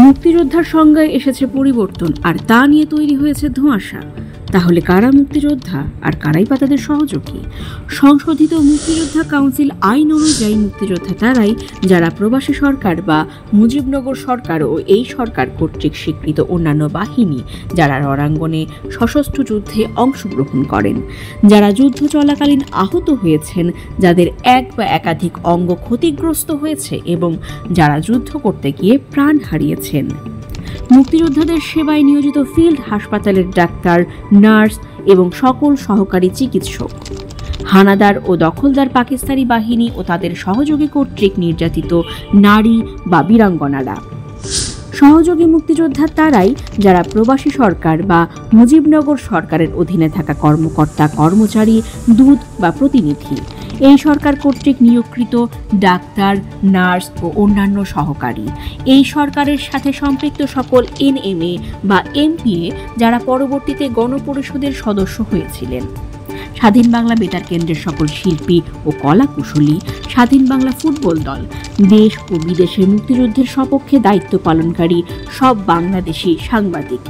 মুক্তিযোদ্ধার সংজ্ঞায় এসেছে পরিবর্তন, আর তা নিয়ে তৈরি হয়েছে ধোঁয়াশা। তাহলে কারা মুক্তিযোদ্ধা আর কারাই বা তাদের সহযোগী? সংশোধিত মুক্তিযোদ্ধা কাউন্সিল আইন অনুযায়ী মুক্তিযোদ্ধা তারাই যারা প্রবাসী সরকার বা মুজিবনগর সরকার ও এই সরকার কর্তৃক স্বীকৃত অন্যান্য বাহিনী যারা রণাঙ্গনে সশস্ত্র যুদ্ধে অংশগ্রহণ করেন, যারা যুদ্ধ চলাকালীন আহত হয়েছেন, যাদের এক বা একাধিক অঙ্গ ক্ষতিগ্রস্ত হয়েছে এবং যারা যুদ্ধ করতে গিয়ে প্রাণ হারিয়েছেন। মুক্তিযোদ্ধাদের সেবায় নিয়োজিত ফিল্ড হাসপাতালের ডাক্তার, নার্স এবং সকল সহকারী চিকিৎসক, হানাদার ও দখলদার পাকিস্তানি বাহিনী ও তাদের সহযোগী কর্তৃক নির্যাতিত নারী বা বীরাঙ্গনারা। সহযোগী মুক্তিযোদ্ধা তারাই যারা প্রবাসী সরকার বা মুজিবনগর সরকারের অধীনে থাকা কর্মকর্তা, কর্মচারী, দূত বা প্রতিনিধি, এই সরকার কর্তৃক নিয়োগকৃত ডাক্তার, নার্স ও অন্যান্য সহকারী, এই সরকারের সাথে সম্পৃক্ত সকল এনএমএ বা এমপিএ যারা পরবর্তীতে গণপরিষদের সদস্য হয়েছিলেন, স্বাধীন বাংলা বেতার কেন্দ্রের সকল শিল্পী ও কলা কুশলী, স্বাধীন বাংলা ফুটবল দল, দেশ ও বিদেশে মুক্তিযুদ্ধের সপক্ষে দায়িত্ব পালনকারী সব বাংলাদেশি সাংবাদিক।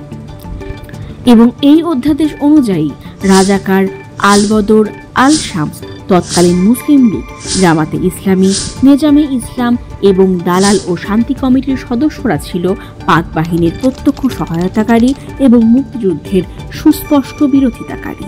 এবং এই অধ্যাদেশ অনুযায়ী রাজাকার, আলবদর, আল শামস, তৎকালীন মুসলিম লীগ, জামাতে ইসলামী, নেজামে ইসলাম এবং দালাল ও শান্তি কমিটির সদস্যরা ছিল পাক বাহিনীর প্রত্যক্ষ সহায়তাকারী এবং মুক্তিযুদ্ধের সুস্পষ্ট বিরোধিতাকারী।